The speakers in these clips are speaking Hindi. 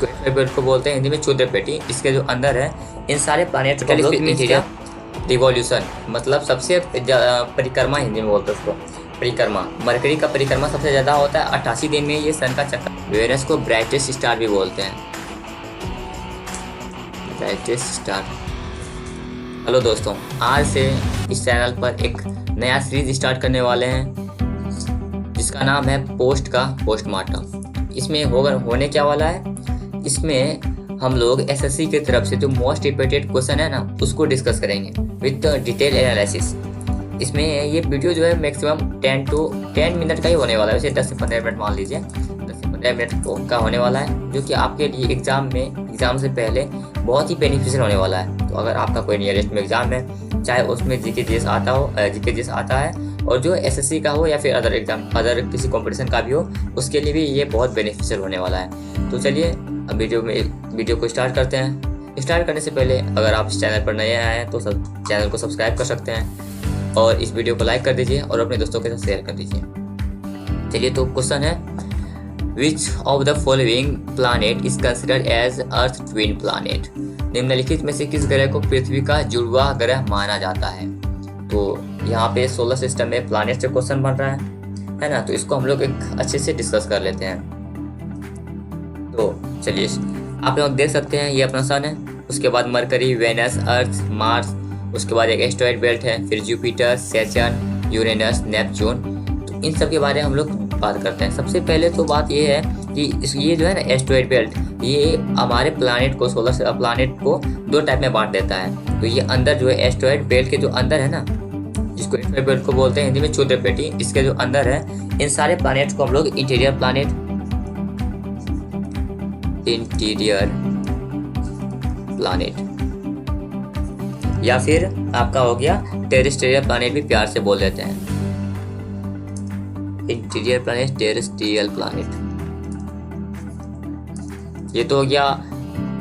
इसको एस्टेरॉयड बेल्ट को बोलते हैं हिंदी में क्षुद्र पेटी। इसके जो अंदर है इन सारे प्लैनेट्स को इंटीरियर रिवॉल्यूशन मतलब सबसे परिक्रमा हिंदी में बोलते हैं उसको परिक्रमा। मरकरी का परिक्रमा सबसे ज़्यादा होता है 88 दिन में ये सन का चक्कर। वेनस को ब्राइटेस्ट स्टार भी बोलते हैं, ब्राइटेस्ट स्टार। हेलो दोस्तों, आज से इस चैनल पर एक नया सीरीज स्टार्ट करने वाले हैं जिसका नाम है पोस्ट का पोस्टमार्टम। इसमें होने क्या वाला है, इसमें हम लोग एसएससी की तरफ से जो मोस्ट रिपीटेड क्वेश्चन है ना उसको डिस्कस करेंगे विद डिटेल एनालिसिस। इसमें ये वीडियो जो है मैक्सिमम 10 मिनट का ही होने वाला है, वैसे 10 से 15 मिनट मान लीजिए, 10 से 15 मिनट का होने वाला है, जो कि आपके लिए एग्ज़ाम से पहले बहुत ही बेनिफिशियल होने वाला है। तो अगर आपका कोई नियरेस्ट में एग्ज़ाम है, चाहे उसमें जीके जीएस आता है और जो एसएससी का हो या फिर अदर किसी कंपटीशन का भी हो, उसके लिए भी ये बहुत बेनिफिशियल होने वाला है। तो चलिए अब वीडियो को स्टार्ट करते हैं। स्टार्ट करने से पहले अगर आप इस चैनल पर नए आए हैं तो चैनल को सब्सक्राइब कर सकते हैं और इस वीडियो को लाइक कर दीजिए और अपने दोस्तों के साथ शेयर कर दीजिए। चलिए, तो क्वेश्चन है, which of the following planet is considered as earth twin planet? निम्नलिखित में से किस ग्रह को पृथ्वी का जुड़वा ग्रह माना जाता है? तो यहाँ पे सोलर सिस्टम में प्लैनेट से क्वेश्चन बन रहा है ना, तो इसको हम लोग एक अच्छे से डिस्कस कर लेते हैं। तो चलिए, आप लोग देख सकते हैं ये अपना सन है, उसके बाद मरकरी, वेनस, अर्थ, मार्स, उसके बाद एक एस्टेरॉयड बेल्ट है, फिर जुपिटर, सैटर्न, यूरेनस, नेपच्यून। तो इन सब के बारे में हम लोग बात करते हैं। सबसे पहले तो बात ये है कि ये जो है ना एस्टेरॉयड बेल्ट, ये हमारे प्लैनेट को, सोलर प्लैनेट को 2 टाइप में बांट देता है। तो ये अंदर जो है एस्टेरॉयड बेल्ट के जो अंदर है ना, जिसको एस्टेरॉयड बेल्ट को बोलते हैं हिंदी में क्षुद्र पेटी, इसके जो अंदर है इन सारे प्लैनेट्स को हम लोग इंटीरियर प्लैनेट या फिर आपका हो गया टेरेस्ट्रियल प्लैनेट भी प्यार से बोल देते हैं, इंटीरियर प्लैनेट, टेरेस्ट्रियल प्लैनेट। ये तो हो गया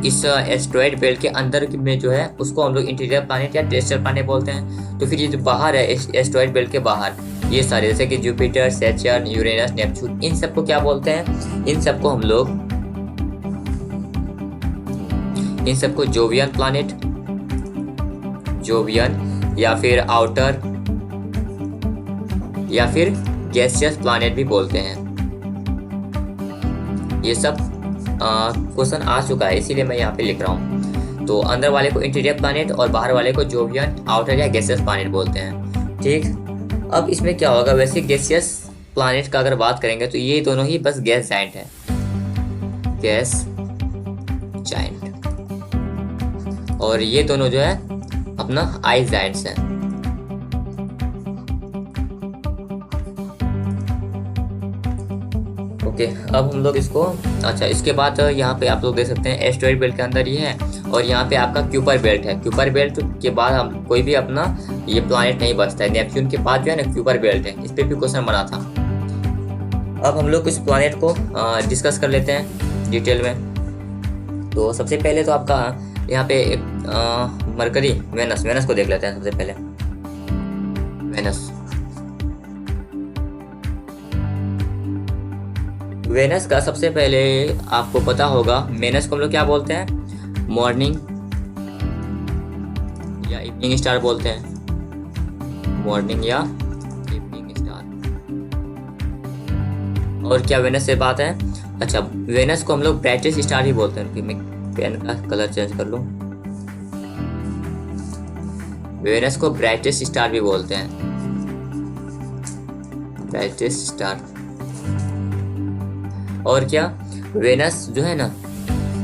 इस एस्टेरॉयड बेल्ट के अंदर में जो है उसको हम लोग इंटीरियर प्लैनेट या टेरेस्ट्रियल प्लैनेट बोलते हैं। तो फिर ये जो बाहर है एस्टेरॉयड बेल्ट के बाहर, ये सारे जैसे कि जुपिटर, सैटर्न, यूरेनस, नेपच्यून, इन सबको क्या बोलते हैं? इन सबको हम लोग जोवियन प्लैनेट, जोवियन या फिर आउटर या फिर गैसियस प्लैनेट भी बोलते हैं। ये सब क्वेश्चन आ चुका है, इसीलिए मैं यहाँ पे लिख रहा हूँ। तो अंदर वाले को इंटीरियर प्लैनेट और बाहर वाले को जोवियन, आउटर या गैसियस प्लैनेट बोलते हैं। ठीक, अब इसमें क्या होगा, वैसे गैसियस प्लैनेट का अगर बात करेंगे तो ये दोनों ही बस गैस जाइंट है, गैस जाइंट, और ये दोनों जो है अपना आइस जाइंट्स हैं। ओके, अब हम लोग इसको, अच्छा, इसके बाद यहाँ पे आप लोग देख सकते हैं एस्टेरॉयड बेल्ट के अंदर ये है और यहाँ पे आपका क्यूपर बेल्ट है। क्यूपर बेल्ट के बाद हम कोई भी अपना ये प्लैनेट नहीं बचता है। नेपच्यून के बाद जो है ना क्यूपर बेल्ट है, इस पे भी क्वेश्चन बना था। अब हम लोग इस प्लैनेट को डिस्कस कर लेते हैं डिटेल में। तो सबसे पहले तो आपका यहाँ पे एक मरकरी, वेनस को देख लेते हैं सबसे पहले। वेनस का सबसे पहले आपको पता होगा, वेनस को हम लोग क्या बोलते हैं? मॉर्निंग या इवनिंग स्टार बोलते हैं, मॉर्निंग या इवनिंग स्टार। और क्या वेनस से बात है? अच्छा, वेनस को हम लोग ब्राइटेस्ट स्टार ही बोलते हैं। मैं पेन का कलर चेंज कर लूं, वेनस को ब्राइटेस्ट स्टार भी बोलते हैं, ब्राइटेस्ट स्टार। और क्या, वेनस जो है ना,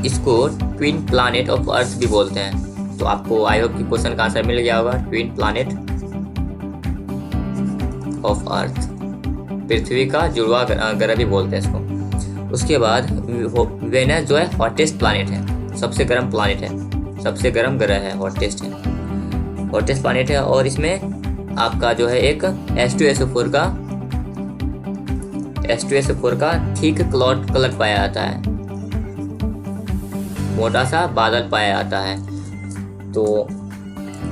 इसको ट्विन प्लैनेट ऑफ अर्थ भी बोलते हैं। तो आपको आई होप कि क्वेश्चन का आंसर मिल गया होगा, ट्विन प्लैनेट ऑफ अर्थ, पृथ्वी का जुड़वा ग्रह भी बोलते हैं इसको। उसके बाद वेनस जो है हॉटेस्ट प्लैनेट है, सबसे गर्म प्लैनेट है, सबसे गर्म ग्रह है, हॉटेस्ट प्लैनेट है। और इसमें आपका जो है एक H2SO4 का थिक क्लाउड कलर पाया जाता है, मोटा सा बादल पाया जाता है। तो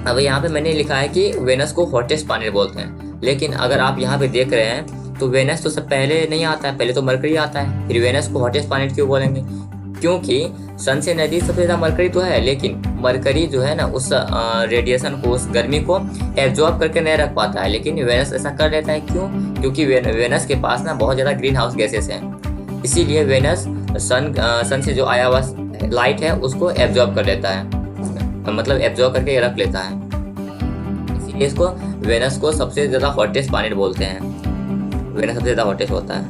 अब यहाँ पे मैंने लिखा है कि वेनस को हॉटेस्ट प्लैनेट बोलते हैं, लेकिन अगर आप यहाँ पे देख रहे हैं तो वेनस तो सब पहले नहीं आता है, पहले तो मरकरी आता है, फिर वेनस को हॉटेस्ट प्लैनेट क्यों बोलेंगे? क्योंकि सन से नजदीक सबसे ज़्यादा मरकरी तो है, लेकिन मरकरी जो है ना उस रेडिएशन को, उस गर्मी को एब्जॉर्ब करके नहीं रख पाता है, लेकिन वेनस ऐसा कर लेता है। क्यों? क्योंकि वेनस के पास ना बहुत ज़्यादा ग्रीन हाउस गैसेस हैं, इसीलिए वेनस सन से जो आया हुआ लाइट है उसको एब्जॉर्ब कर लेता है, मतलब एब्जॉर्ब करके रख लेता है। इसीलिए इसको वेनस को सबसे ज़्यादा हॉटेस्ट प्लैनेट बोलते हैं। वेनस सबसे ज़्यादा हॉटेस्ट होता है।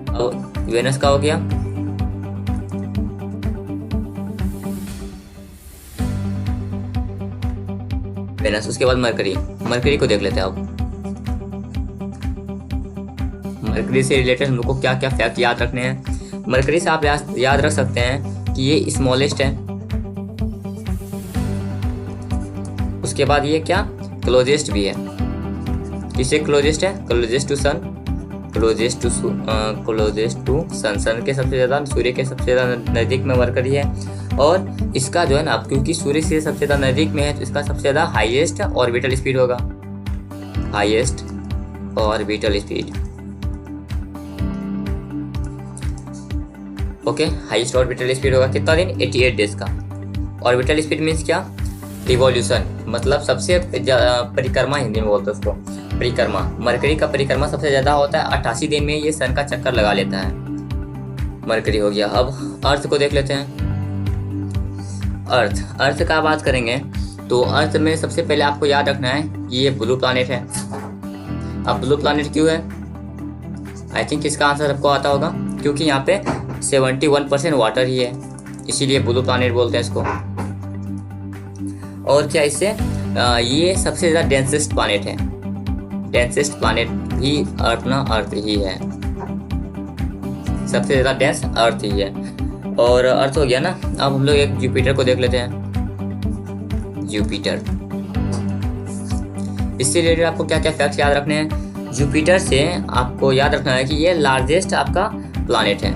अब वेनस का हो गया। वेनस, उसके बाद मरकरी। मरकरी को देख लेते हैं अब। मरकरी से रिलेटेड हम लोग को क्या क्या फैक्ट याद रखने हैं। मरकरी से आप याद रख सकते हैं कि ये स्मॉलेस्ट है, उसके बाद ये क्या क्लोजेस्ट भी है। किससे क्लोजेस्ट है? Closest to sun, closest to sun. Sun के सबसे ज़्यादा, सूर्य के सबसे ज़्यादा नज़दीक में मरकरी है। और इसका जो है ना, क्योंकि सूर्य से सबसे ज़्यादा नज़दीक में है तो इसका सबसे ज़्यादा हाईएस्ट ऑर्बिटल स्पीड होगा। Highest orbital speed, okay, highest orbital speed होगा कितना दिन? 88 डेज का। ऑर्बिटल स्पीड मीन्स क्या? रिवॉल्यूशन, मतलब सबसे परिक्रमा, हिंदी में बोलते हैं उसको परिक्रमा। मरकरी का परिक्रमा सबसे ज़्यादा होता है, 88 दिन में ये सन का चक्कर लगा लेता है। मरकरी हो गया। अब अर्थ को देख लेते हैं। अर्थ का बात करेंगे तो अर्थ में सबसे पहले आपको याद रखना है कि ये ब्लू प्लैनेट है। अब ब्लू प्लैनेट क्यों है? आई थिंक इसका आंसर आपको आता होगा, क्योंकि यहाँ पे 71% वाटर ही है, इसीलिए ब्लू प्लैनेट बोलते हैं इसको। और क्या इससे ये सबसे ज़्यादा डेंसेस्ट प्लैनेट है। डेंसेस्ट प्लैनेट भी अर्थ ही है, सबसे ज़्यादा डेंस अर्थ ही है। और अर्थ हो गया ना। अब हम लोग एक जुपिटर को देख लेते हैं। जुपिटर, इससे रिलेटेड आपको क्या क्या फैक्ट्स याद रखने हैं। जुपिटर से आपको याद रखना है कि ये लार्जेस्ट आपका प्लैनेट है,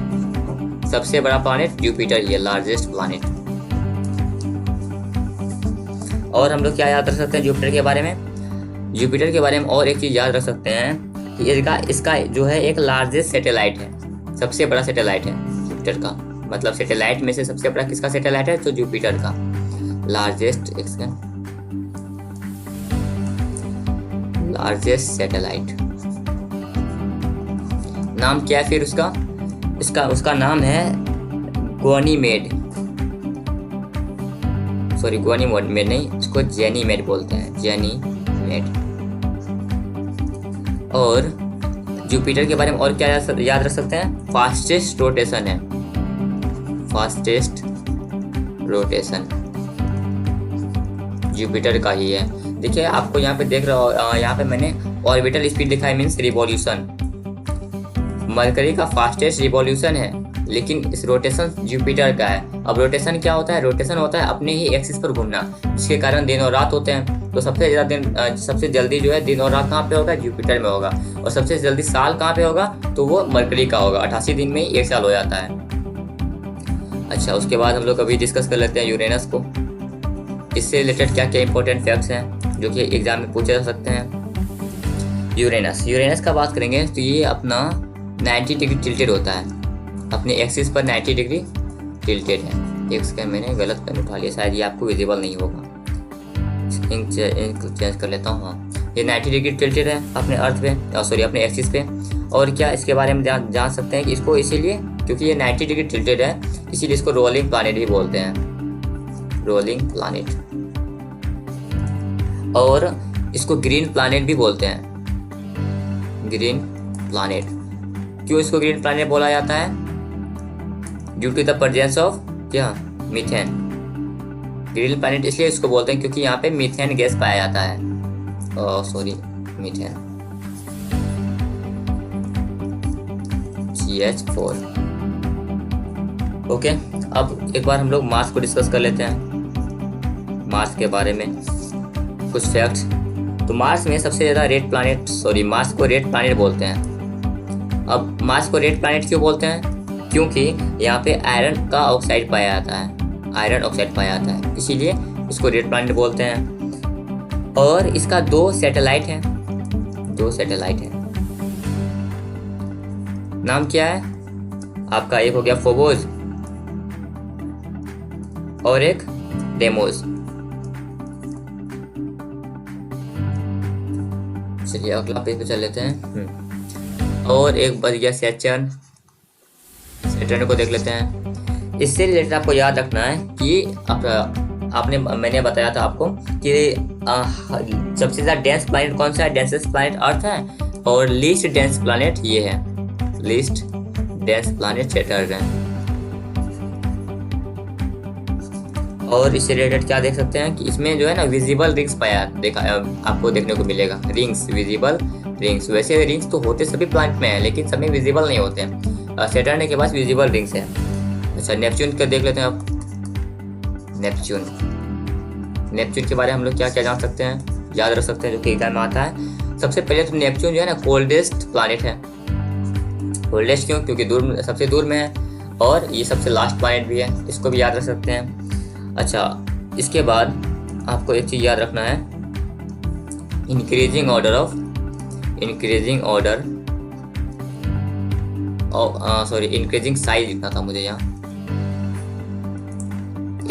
सबसे बड़ा प्लैनेट जुपिटर ही है, लार्जेस्ट प्लैनेट। और हम लोग क्या याद रख सकते हैं जुपिटर के बारे में? जुपिटर के बारे में और एक चीज़ याद रख सकते हैं कि इसका जो है एक लार्जेस्ट सैटेलाइट है, सबसे बड़ा सैटेलाइट है जुपिटर का। मतलब सैटेलाइट में से सबसे बड़ा किसका सैटेलाइट है? तो जुपिटर का लार्जेस्ट सैटेलाइट। नाम क्या है फिर उसका नाम है गॉनीमेड। सॉरी, गॉनीमेड नहीं, इसको जेनीमेड बोलते हैं, जेनीमेड। और जुपिटर के बारे में और क्या याद रख सकते हैं? फास्टेस्ट रोटेशन है, फास्टेस्ट रोटेशन जुपिटर का ही है। देखिए आपको यहाँ पे देख रहा हो, यहाँ पे मैंने ऑर्बिटल स्पीड लिखा है, मीन्स रिवॉल्यूशन। मरकरी का फास्टेस्ट रिवॉल्यूशन है, लेकिन इस रोटेशन जुपिटर का है। अब रोटेशन क्या होता है? रोटेशन होता है अपने ही एक्सिस पर घूमना, जिसके कारण दिन और रात होते हैं। तो सबसे जल्दी जो है दिन और रात कहाँ पे होगा? जुपिटर में होगा। और सबसे जल्दी साल कहाँ पे होगा? तो वो मरकरी का होगा। 88 दिन में ही 1 साल हो जाता है। अच्छा, उसके बाद हम लोग अभी डिस्कस कर लेते हैं यूरेनस को। इससे रिलेटेड क्या क्या इंपॉर्टेंट फैक्ट्स हैं जो कि एग्जाम में पूछे जा सकते हैं। यूरेनस का बात करेंगे तो ये अपना 90 डिग्री टिल्टेड होता है, अपने एक्सिस पर 90 डिग्री टिल्टेड है। एक सेकंड, मैंने गलत पेन उठा लिया, शायद ये आपको विजिबल नहीं होगा। इंक चेंज कर लेता हूँ। हाँ, ये 90 डिग्री टिल्टेड है अपने अर्थ पे, सॉरी अपने एक्सिस पे। और क्या इसके बारे में जान सकते हैं कि इसको इसीलिए क्योंकि ये 90 डिग्री टिल्टेड है, इसीलिए इसको रोलिंग प्लैनेट भी बोलते हैं, रोलिंग प्लैनेट। और इसको ग्रीन प्लैनेट भी बोलते हैं, ग्रीन प्लैनेट। क्यों इसको ग्रीन प्लैनेट बोला जाता है? Due to the presence of क्या? मीथेन। ग्रीन प्लैनेट इसलिए इसको बोलते हैं क्योंकि यहाँ पे मीथेन गैस पाया जाता है। Sorry, methane, CH4। ओके, अब एक बार हम लोग मार्स को डिस्कस कर लेते हैं। मार्स के बारे में कुछ फैक्ट्स। तो मार्स में सबसे ज़्यादा मार्स को रेड प्लैनेट बोलते हैं। अब मार्स को रेड प्लैनेट क्यों बोलते हैं? क्योंकि यहाँ पे आयरन का ऑक्साइड पाया जाता है, आयरन ऑक्साइड पाया जाता है, इसीलिए इसको रेड प्लैनेट बोलते हैं। और इसका 2 सैटेलाइट है, 2 सैटेलाइट है। नाम क्या है आपका? एक हो गया फोबोस और एक डेमोज। चलिए अगला पेज पे चल लेते हैं। और एक बच गया सैटर्न को देख लेते हैं। इससे रिलेटेड आपको याद रखना है कि मैंने बताया था आपको कि सबसे ज़्यादा डेंस प्लैनेट कौन सा है। डेंसेस्ट प्लैनेट अर्थ है और लीस्ट डेंस प्लैनेट ये है, लीस्ट डेंस प्लैनेट सैटर्न है। और इससे रिलेटेड क्या देख सकते हैं कि इसमें जो है ना विजिबल रिंग्स आपको देखने को मिलेगा। Rings, visible rings. वैसे रिंग्स तो होते सभी प्लैनेट में है लेकिन सब में विजिबल नहीं होते हैं। सैटर्न के पास विजिबल रिंग्स है। अच्छा नेपच्यून का देख लेते हैं अब। नेपच्यून के बारे में हम लोग क्या क्या जान सकते हैं, याद रख सकते हैं, जो कि एग्जाम में आता है। सबसे पहले तो नेपच्यून जो है ना कोल्डेस्ट प्लैनेट है। कोल्डेस्ट क्यों? क्योंकि सबसे दूर में है और ये सबसे लास्ट प्लैनेट भी है, इसको भी याद रख सकते हैं। अच्छा इसके बाद आपको एक चीज़ याद रखना है, इंक्रीजिंग साइज लिखना था मुझे यहाँ,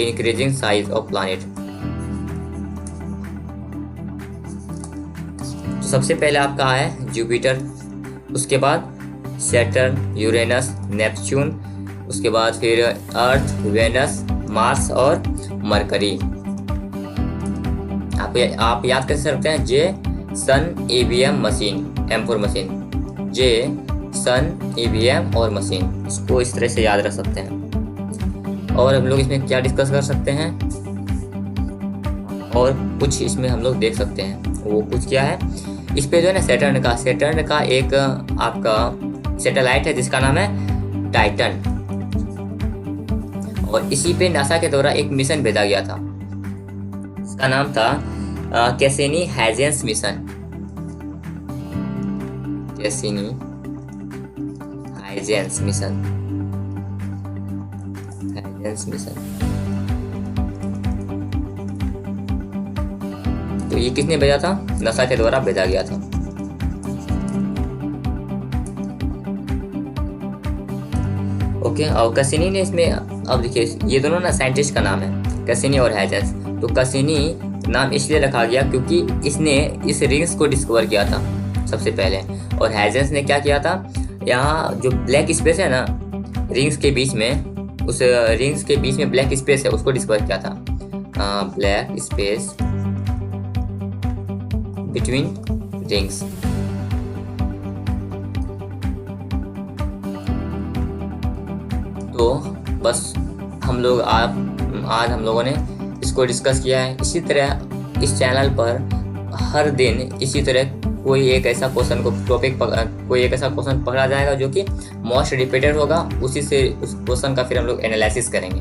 इंक्रीजिंग साइज ऑफ प्लैनेट। तो सबसे पहले आपका है जुपिटर, उसके बाद सैटर्न, यूरेनस, नेपच्यून, उसके बाद फिर अर्थ, वेनस, मार्स और मरकरी। आप याद कर सकते हैं जे सन, ईवीएम, मशीन, M4 मशीन, जे सन, ईवीएम और मशीन, इसको इस तरह से याद रख सकते हैं। और हम लोग इसमें क्या डिस्कस कर सकते हैं और कुछ इसमें हम लोग देख सकते हैं। वो कुछ क्या है, इस पे जो है ना सैटर्न का एक आपका सैटेलाइट है जिसका नाम है टाइटन। और इसी पे नासा के द्वारा एक मिशन भेजा गया था, इसका नाम था Cassini Huygens mission. Cassini Huygens mission. तो ये किसने भेजा था? नासा के द्वारा भेजा गया था। ओके, और कैसिनी ने इसमें, अब देखिए ये दोनों ना साइंटिस्ट का नाम है, कैसिनी और हाइजेंस। तो कैसिनी नाम इसलिए रखा गया क्योंकि इसने इस रिंग्स को डिस्कवर किया था सबसे पहले, और हाइजेंस ने क्या किया था, यहाँ जो ब्लैक स्पेस है ना रिंग्स के बीच में, उस रिंग्स के बीच में ब्लैक स्पेस है उसको डिस्कवर किया था। Black space between rings. तो बस आज हम लोगों ने इसको डिस्कस किया है। इसी तरह इस चैनल पर हर दिन इसी तरह कोई एक ऐसा क्वेश्चन पकड़ा जाएगा जो कि मोस्ट रिपीटेड होगा, उसी से उस क्वेश्चन का फिर हम लोग एनालिसिस करेंगे।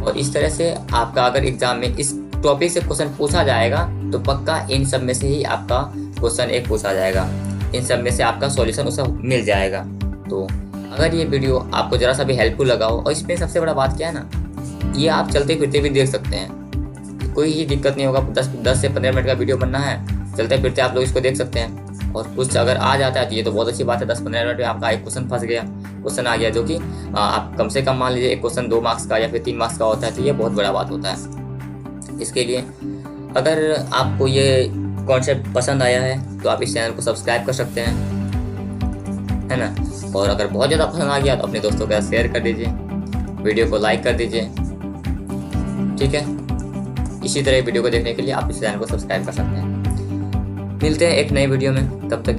और इस तरह से आपका अगर एग्जाम में इस टॉपिक से क्वेश्चन पूछा जाएगा तो पक्का इन सब में से ही आपका क्वेश्चन एक पूछा जाएगा, इन सब में से आपका सॉल्यूशन उसे मिल जाएगा। तो अगर ये वीडियो आपको ज़रा सा भी हेल्पफुल लगा हो, और इसमें सबसे बड़ा बात क्या है ना, ये आप चलते फिरते भी देख सकते हैं, कोई ही दिक्कत नहीं होगा। 10 से 15 मिनट का वीडियो बनना है, चलते फिरते आप लोग इसको देख सकते हैं। और कुछ अगर आ जाता है तो ये तो बहुत अच्छी बात है। 10-15 मिनट में आपका एक क्वेश्चन क्वेश्चन आ गया, जो कि आप कम से कम मान लीजिए एक क्वेश्चन 2 मार्क्स का या फिर 3 मार्क्स का होता है, तो ये बहुत बड़ा बात होता है। इसके लिए अगर आपको ये कॉन्सेप्ट पसंद आया है तो आप इस चैनल को सब्सक्राइब कर सकते हैं, है ना। और अगर बहुत ज़्यादा पसंद आ गया तो अपने दोस्तों के साथ शेयर कर दीजिए, वीडियो को लाइक कर दीजिए, ठीक है। इसी तरह वीडियो को देखने के लिए आप इस चैनल को सब्सक्राइब कर सकते हैं। मिलते हैं एक नई वीडियो में, तब तक के लिए।